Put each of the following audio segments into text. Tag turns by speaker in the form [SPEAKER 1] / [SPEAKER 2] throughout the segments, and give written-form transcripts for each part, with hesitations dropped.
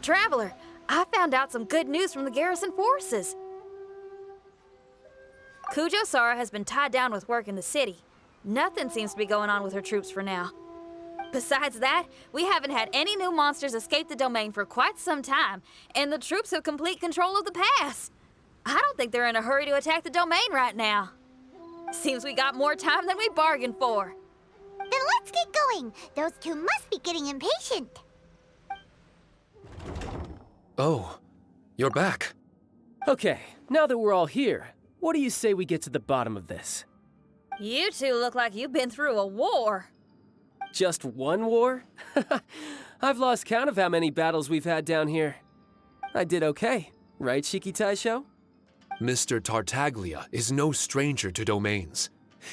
[SPEAKER 1] Traveler, I found out some good news from the garrison forces. Kujo-Sara has been tied down with work in the city. Nothing seems to be going on with her troops for now. Besides that, we haven't had any new monsters escape the domain for quite some time, and the troops have complete control of the pass. I don't think they're in a hurry to attack the domain right now. Seems we got more time than we bargained for.
[SPEAKER 2] Then let's get going. Those two must be getting impatient.
[SPEAKER 3] Oh, you're back.
[SPEAKER 4] Okay, now that we're all here, what do you say we get to the bottom of this?
[SPEAKER 1] You two look like you've been through a war.
[SPEAKER 4] Just one war? I've lost count of how many battles we've had down here. I did okay, right, Shiki Taisho?
[SPEAKER 3] Mr. Tartaglia is no stranger to domains.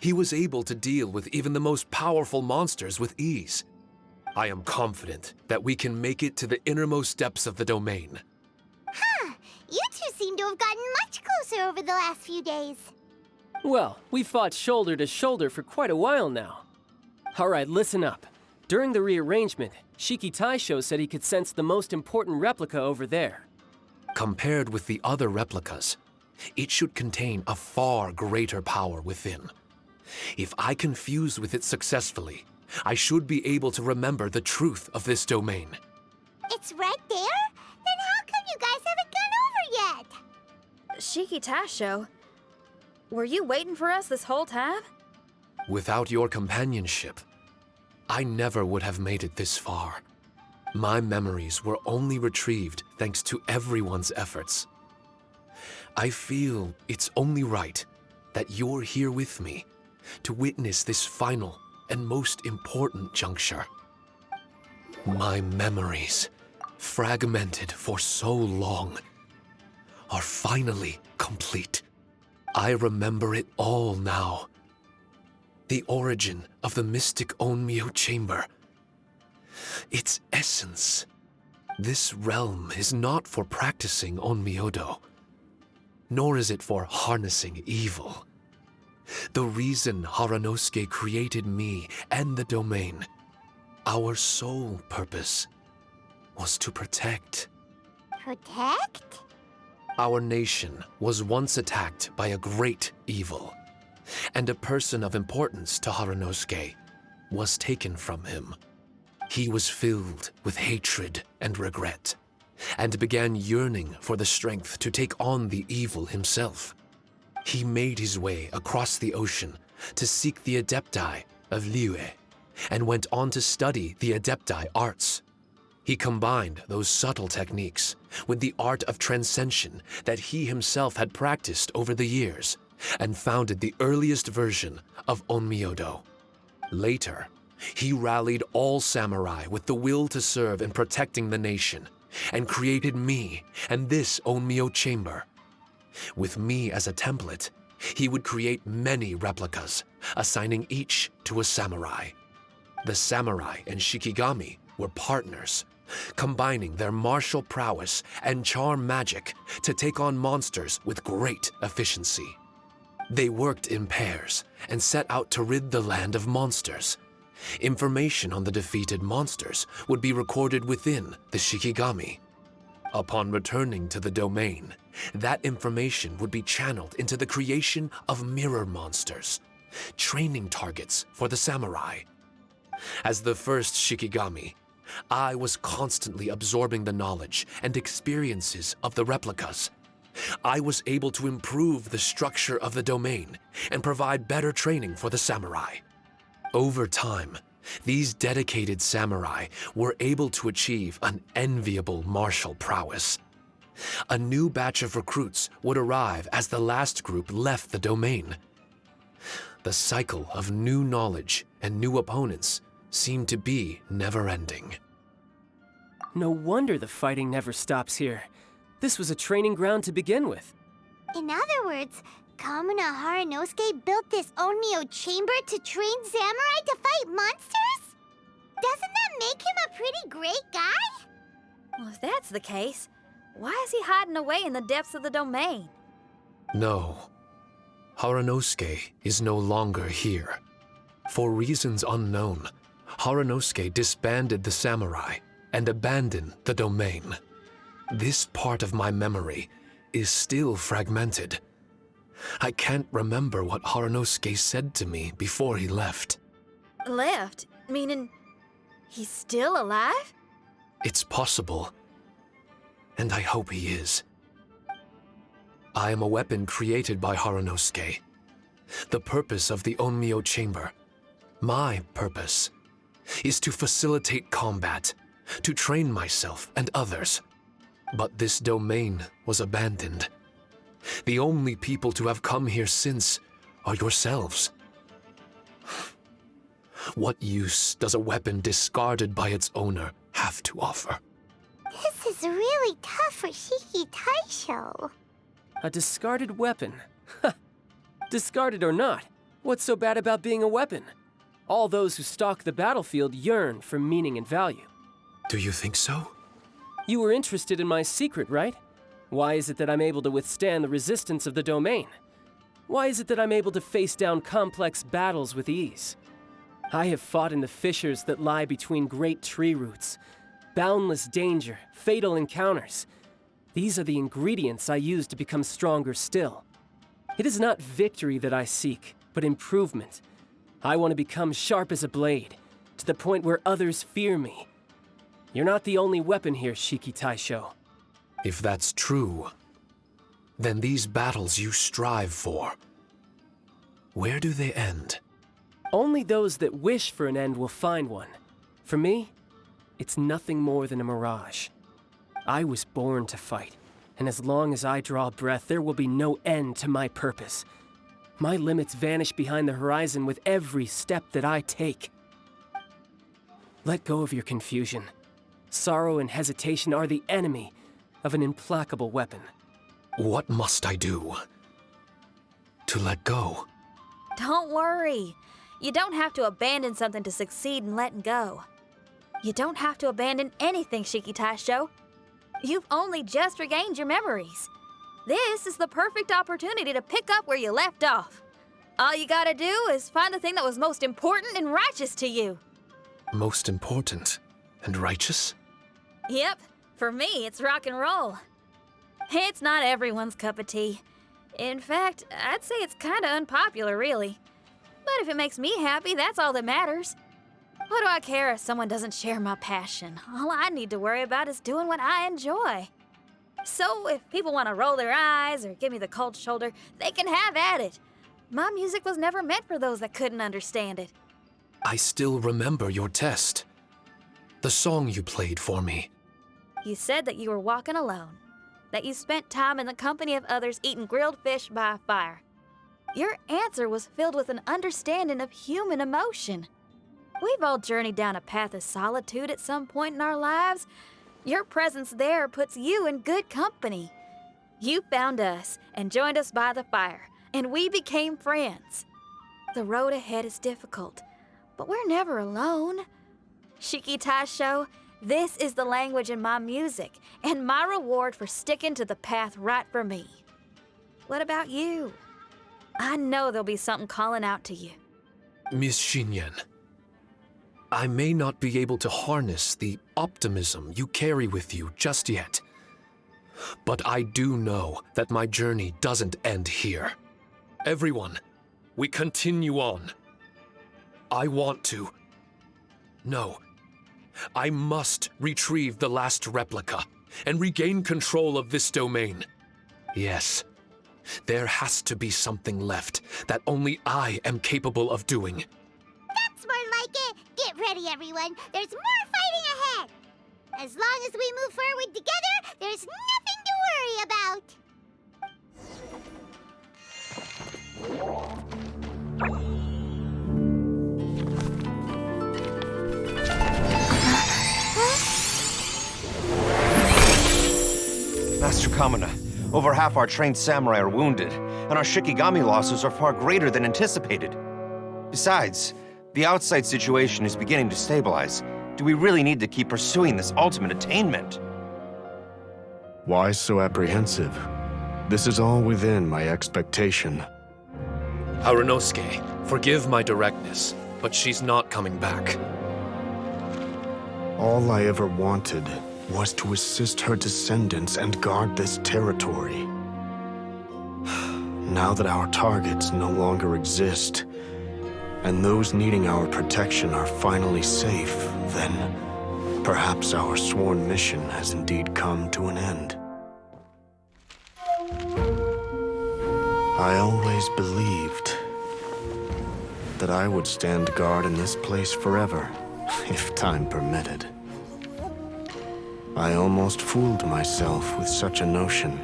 [SPEAKER 3] He was able to deal with even the most powerful monsters with ease. I am confident that we can make it to the innermost depths of the domain.
[SPEAKER 2] Huh. You two seem to have gotten much closer over the last few days.
[SPEAKER 4] Well, we've fought shoulder to shoulder for quite a while now. All right, listen up. During the rearrangement, Shiki Taisho said he could sense the most important replica over there.
[SPEAKER 3] Compared with the other replicas, it should contain a far greater power within. If I can fuse with it successfully, I should be able to remember the truth of this domain.
[SPEAKER 2] It's right there? Then how come you guys haven't gone over yet?
[SPEAKER 1] Shiki Taisho, were you waiting for us this whole time?
[SPEAKER 3] Without your companionship, I never would have made it this far. My memories were only retrieved thanks to everyone's efforts. I feel it's only right that you're here with me to witness this final and most important juncture. My memories, fragmented for so long, are finally complete. I remember it all now. The origin of the mystic Onmyo chamber. Its essence. This realm is not for practicing Onmyodo, nor is it for harnessing evil. The reason Haranosuke created me and the domain, our sole purpose, was to protect.
[SPEAKER 2] Protect?
[SPEAKER 3] Our nation was once attacked by a great evil, and a person of importance to Haranosuke was taken from him. He was filled with hatred and regret, and began yearning for the strength to take on the evil himself. He made his way across the ocean to seek the Adepti of Liyue, and went on to study the Adepti arts. He combined those subtle techniques with the art of transcension that he himself had practiced over the years, and founded the earliest version of Onmyodo. Later, he rallied all samurai with the will to serve in protecting the nation, and created me and this Onmyo chamber. With me as a template, he would create many replicas, assigning each to a samurai. The samurai and Shikigami were partners, combining their martial prowess and charm magic to take on monsters with great efficiency. They worked in pairs and set out to rid the land of monsters. Information on the defeated monsters would be recorded within the Shikigami. Upon returning to the domain, that information would be channeled into the creation of mirror monsters, training targets for the samurai. As the first Shikigami, I was constantly absorbing the knowledge and experiences of the replicas. I was able to improve the structure of the domain and provide better training for the samurai. Over time, these dedicated samurai were able to achieve an enviable martial prowess. A new batch of recruits would arrive as the last group left the domain. The cycle of new knowledge and new opponents seemed to be never-ending.
[SPEAKER 4] No wonder the fighting never stops here. This was a training ground to begin with.
[SPEAKER 2] In other words, Kamuna Haranosuke built this Onmyo chamber to train samurai to fight monsters? Doesn't that make him a pretty great guy?
[SPEAKER 1] Well, if that's the case, why is he hiding away in the depths of the domain?
[SPEAKER 3] No. Haranosuke is no longer here. For reasons unknown, Haranosuke disbanded the samurai and abandoned the domain. This part of my memory is still fragmented. I can't remember what Haranosuke said to me before he left.
[SPEAKER 1] Left? Meaning he's still alive?
[SPEAKER 3] It's possible, and I hope he is. I am a weapon created by Haranosuke. The purpose of the Onmyo Chamber, my purpose, is to facilitate combat, to train myself and others. But this domain was abandoned. The only people to have come here since are yourselves. What use does a weapon discarded by its owner have to offer?
[SPEAKER 2] This is really tough for Shiki Taisho.
[SPEAKER 4] A discarded weapon? Discarded or not, what's so bad about being a weapon? All those who stalk the battlefield yearn for meaning and value.
[SPEAKER 3] Do you think so?
[SPEAKER 4] You were interested in my secret, right? Why is it that I'm able to withstand the resistance of the domain? Why is it that I'm able to face down complex battles with ease? I have fought in the fissures that lie between great tree roots. Boundless danger, fatal encounters. These are the ingredients I use to become stronger still. It is not victory that I seek, but improvement. I want to become sharp as a blade, to the point where others fear me. You're not the only weapon here, Shiki Taisho.
[SPEAKER 3] If that's true, then these battles you strive for, where do they end?
[SPEAKER 4] Only those that wish for an end will find one. For me, it's nothing more than a mirage. I was born to fight, and as long as I draw breath, there will be no end to my purpose. My limits vanish behind the horizon with every step that I take. Let go of your confusion. Sorrow and hesitation are the enemy of an implacable weapon.
[SPEAKER 3] What must I do to let go?
[SPEAKER 1] Don't worry. You don't have to abandon something to succeed in letting go. You don't have to abandon anything, Shiki Taisho. You've only just regained your memories. This is the perfect opportunity to pick up where you left off. All you gotta do is find the thing that was most important and righteous to you.
[SPEAKER 3] Most important and righteous?
[SPEAKER 1] Yep, for me, it's rock and roll. It's not everyone's cup of tea. In fact, I'd say it's kinda unpopular, really. But if it makes me happy, that's all that matters. What do I care if someone doesn't share my passion? All I need to worry about is doing what I enjoy. So if people want to roll their eyes or give me the cold shoulder, they can have at it. My music was never meant for those that couldn't understand it.
[SPEAKER 3] I still remember your test. The song you played for me.
[SPEAKER 1] You said that you were walking alone, that you spent time in the company of others eating grilled fish by a fire. Your answer was filled with an understanding of human emotion. We've all journeyed down a path of solitude at some point in our lives. Your presence there puts you in good company. You found us and joined us by the fire, and we became friends. The road ahead is difficult, but we're never alone. Shiki Taisho, this is the language in my music, and my reward for sticking to the path right for me. What about you? I know there'll be something calling out to you.
[SPEAKER 3] Miss Xinyan, I may not be able to harness the optimism you carry with you just yet, but I do know that my journey doesn't end here. Everyone, we continue on. I want to. No, I must retrieve the last replica and regain control of this domain. Yes, there has to be something left that only I am capable of doing.
[SPEAKER 2] That's more like it. Get ready, everyone. There's more fighting ahead. As long as we move forward together, there's nothing to worry about.
[SPEAKER 5] Master Kamina, over half our trained samurai are wounded, and our Shikigami losses are far greater than anticipated. Besides, the outside situation is beginning to stabilize. Do we really need to keep pursuing this ultimate attainment?
[SPEAKER 6] Why so apprehensive? This is all within my expectation.
[SPEAKER 3] Haranosuke, forgive my directness, but she's not coming back.
[SPEAKER 6] All I ever wanted was to assist her descendants and guard this territory. Now that our targets no longer exist, and those needing our protection are finally safe, then perhaps our sworn mission has indeed come to an end. I always believed that I would stand guard in this place forever, if time permitted. I almost fooled myself with such a notion.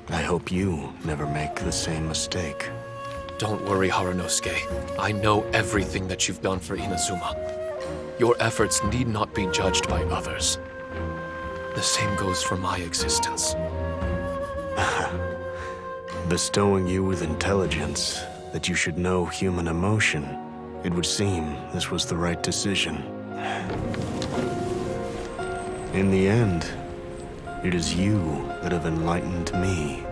[SPEAKER 6] I hope you never make the same mistake.
[SPEAKER 3] Don't worry, Haranosuke. I know everything that you've done for Inazuma. Your efforts need not be judged by others. The same goes for my existence.
[SPEAKER 6] Bestowing you with intelligence, that you should know human emotion, it would seem this was the right decision. In the end, it is you that have enlightened me.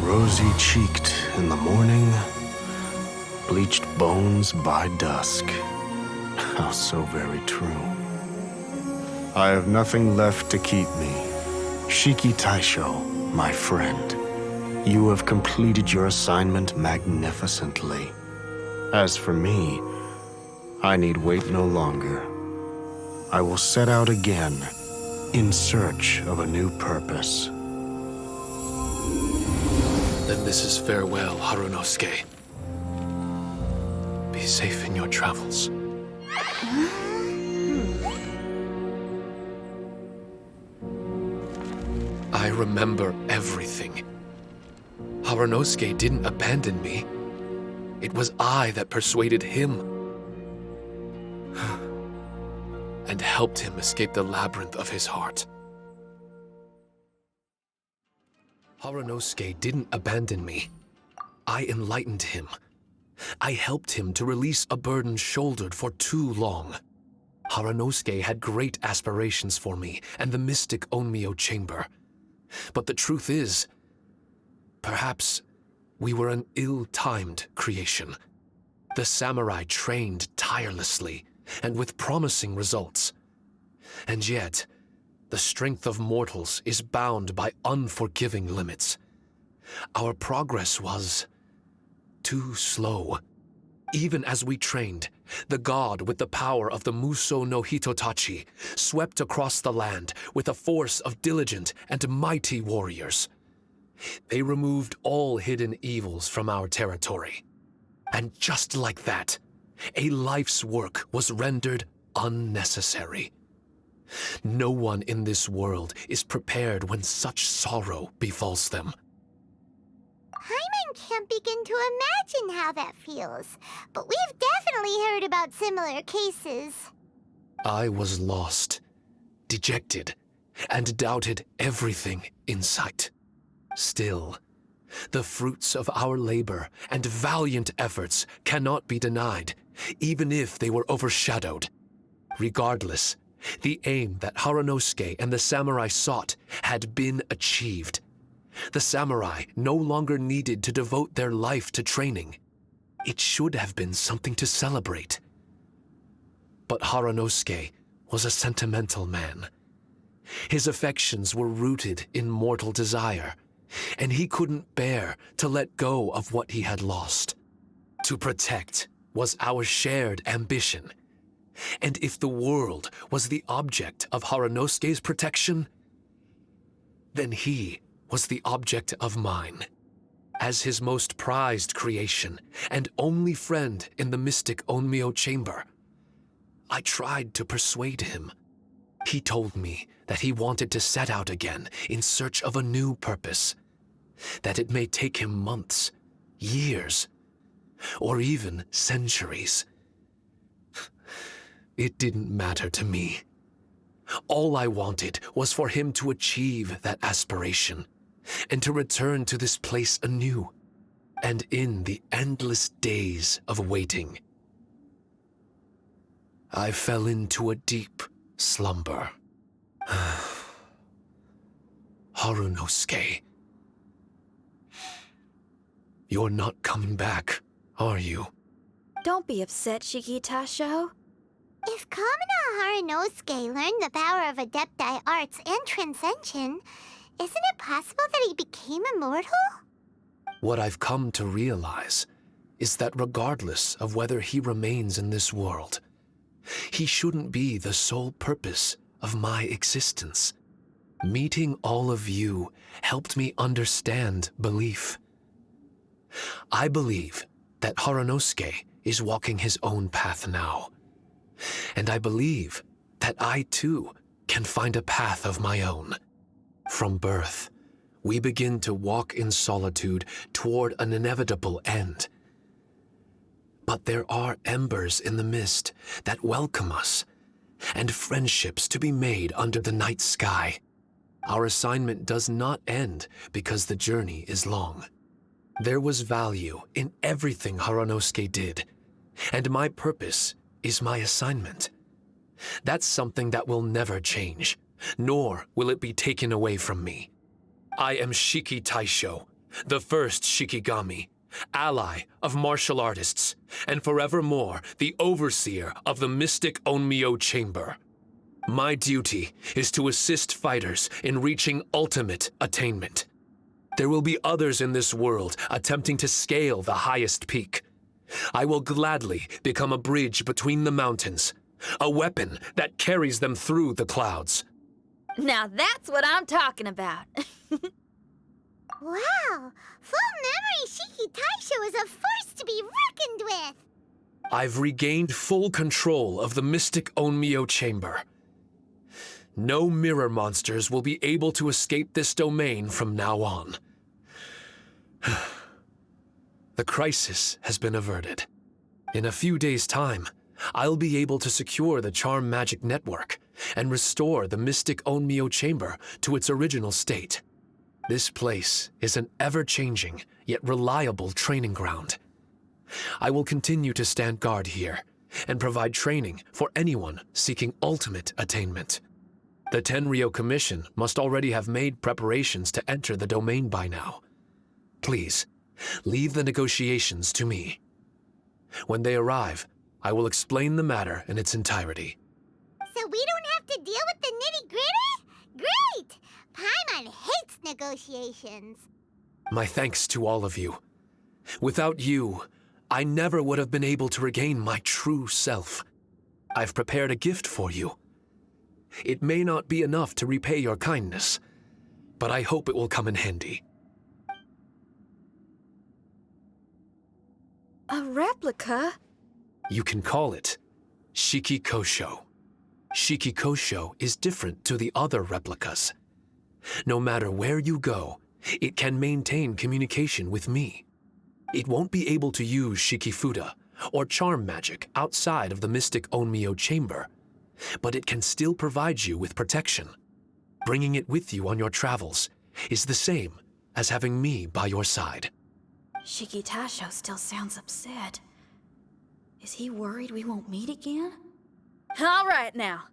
[SPEAKER 6] Rosy-cheeked in the morning, bleached bones by dusk. How so very true. I have nothing left to keep me. Shiki Taisho, my friend, you have completed your assignment magnificently. As for me, I need wait no longer. I will set out again, in search of a new purpose.
[SPEAKER 3] Then this is farewell, Haranosuke. Be safe in your travels. I remember everything. Haranosuke didn't abandon me. It was I that persuaded him and helped him escape the labyrinth of his heart. Haranosuke didn't abandon me. I enlightened him. I helped him to release a burden shouldered for too long. Haranosuke had great aspirations for me and the mystic Onmyo chamber. But the truth is, perhaps we were an ill-timed creation. The samurai trained tirelessly and with promising results. And yet, the strength of mortals is bound by unforgiving limits. Our progress was too slow. Even as we trained, the god with the power of the Muso no Hitotachi swept across the land with a force of diligent and mighty warriors. They removed all hidden evils from our territory. And just like that, a life's work was rendered unnecessary. No one in this world is prepared when such sorrow befalls them.
[SPEAKER 2] Hyman can't begin to imagine how that feels, but we've definitely heard about similar cases.
[SPEAKER 3] I was lost, dejected, and doubted everything in sight. Still, the fruits of our labor and valiant efforts cannot be denied, even if they were overshadowed. Regardless, the aim that Haranosuke and the samurai sought had been achieved. The samurai no longer needed to devote their life to training. It should have been something to celebrate. But Haranosuke was a sentimental man. His affections were rooted in mortal desire, and he couldn't bear to let go of what he had lost. To protect was our shared ambition. And if the world was the object of Haranosuke's protection, then he was the object of mine. As his most prized creation and only friend in the mystic Onmyo chamber, I tried to persuade him. He told me that he wanted to set out again in search of a new purpose, that it may take him months, years, or even centuries. It didn't matter to me. All I wanted was for him to achieve that aspiration and to return to this place anew and in the endless days of waiting. I fell into a deep slumber. Haranosuke. You're not coming back, are you?
[SPEAKER 1] Don't be upset, Shikitasho.
[SPEAKER 2] If Kamina Haranosuke learned the power of Adepti Arts and Transcension, isn't it possible that he became immortal?
[SPEAKER 3] What I've come to realize is that regardless of whether he remains in this world, he shouldn't be the sole purpose of my existence. Meeting all of you helped me understand belief. I believe that Haranosuke is walking his own path now. And I believe that I too can find a path of my own. From birth, we begin to walk in solitude toward an inevitable end. But there are embers in the mist that welcome us, and friendships to be made under the night sky. Our assignment does not end because the journey is long. There was value in everything Haranosuke did, and my purpose is my assignment. That's something that will never change, nor will it be taken away from me. I am Shiki Taisho, the first Shikigami, ally of martial artists, and forevermore the overseer of the mystic Onmyo Chamber. My duty is to assist fighters in reaching ultimate attainment. There will be others in this world attempting to scale the highest peak. I will gladly become a bridge between the mountains, a weapon that carries them through the clouds.
[SPEAKER 1] Now that's what I'm talking about.
[SPEAKER 2] Wow! Full memory Shiki Taisho is a force to be reckoned with!
[SPEAKER 3] I've regained full control of the mystic Onmyo Chamber. No mirror monsters will be able to escape this domain from now on. The crisis has been averted. In a few days' time, I'll be able to secure the charm magic network and restore the mystic Onmyo Chamber to its original state. This place is an ever-changing yet reliable training ground. I will continue to stand guard here and provide training for anyone seeking ultimate attainment. The Tenryo Commission must already have made preparations to enter the domain by now. Please, leave the negotiations to me. When they arrive, I will explain the matter in its entirety.
[SPEAKER 2] So we don't have to deal with the nitty-gritty? Great! Paimon hates negotiations.
[SPEAKER 3] My thanks to all of you. Without you, I never would have been able to regain my true self. I've prepared a gift for you. It may not be enough to repay your kindness, but I hope it will come in handy.
[SPEAKER 1] A replica?
[SPEAKER 3] You can call it Shiki Kosho. Shiki Kosho is different to the other replicas. No matter where you go, it can maintain communication with me. It won't be able to use Shikifuda or charm magic outside of the mystic Onmyo Chamber, but it can still provide you with protection. Bringing it with you on your travels is the same as having me by your side.
[SPEAKER 1] Shikitasho still sounds upset. Is he worried we won't meet again? All right now.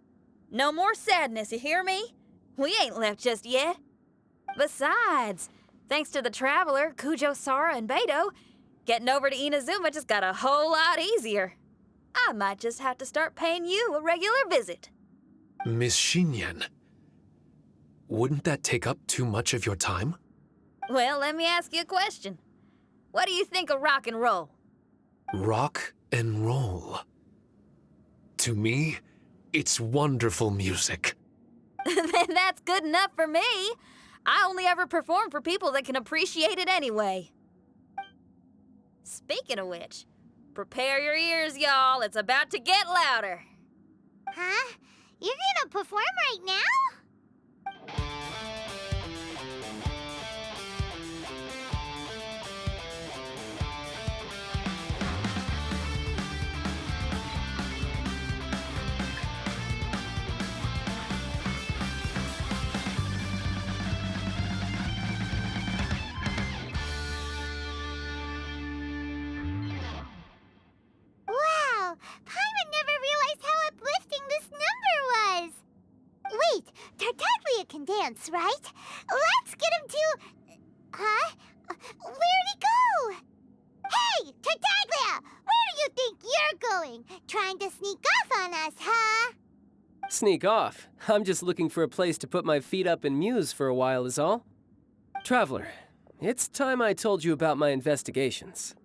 [SPEAKER 1] No more sadness, you hear me? We ain't left just yet. Besides, thanks to the Traveler, Kujo, Sara, and Beto, getting over to Inazuma just got a whole lot easier. I might just have to start paying you a regular visit.
[SPEAKER 3] Miss Shinyan, wouldn't that take up too much of your time?
[SPEAKER 1] Well, let me ask you a question. What do you think of rock and roll?
[SPEAKER 3] Rock and roll. To me, it's wonderful music.
[SPEAKER 1] Then that's good enough for me. I only ever perform for people that can appreciate it anyway. Speaking of which, prepare your ears, y'all. It's about to get louder.
[SPEAKER 2] Huh? You're gonna perform right now? Wow! Paimon never realized how uplifting this number was! Wait, Tartaglia can dance, right? Let's Trying to sneak off on us, huh?
[SPEAKER 4] Sneak off? I'm just looking for a place to put my feet up and muse for a while is all. Traveler, it's time I told you about my investigations.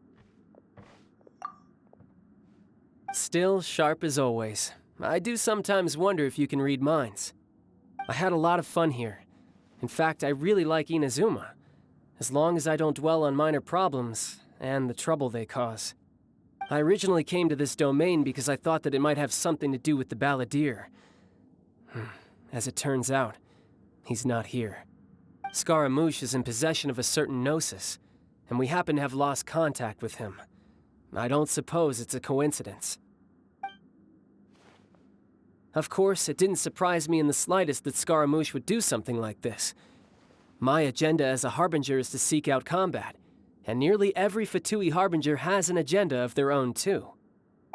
[SPEAKER 4] Still sharp as always. I do sometimes wonder if you can read minds. I had a lot of fun here. In fact, I really like Inazuma, as long as I don't dwell on minor problems and the trouble they cause. I originally came to this domain because I thought that it might have something to do with the balladeer. As it turns out, he's not here. Scaramouche is in possession of a certain gnosis, and we happen to have lost contact with him. I don't suppose it's a coincidence. Of course, it didn't surprise me in the slightest that Scaramouche would do something like this. My agenda as a Harbinger is to seek out combat, and nearly every Fatui Harbinger has an agenda of their own too.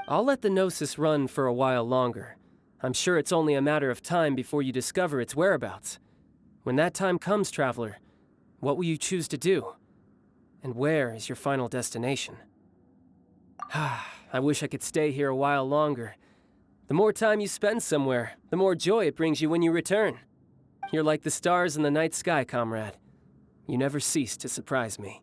[SPEAKER 4] I'll let the Gnosis run for a while longer. I'm sure it's only a matter of time before you discover its whereabouts. When that time comes, Traveler, what will you choose to do? And where is your final destination? I wish I could stay here a while longer. The more time you spend somewhere, the more joy it brings you when you return. You're like the stars in the night sky, comrade. You never cease to surprise me.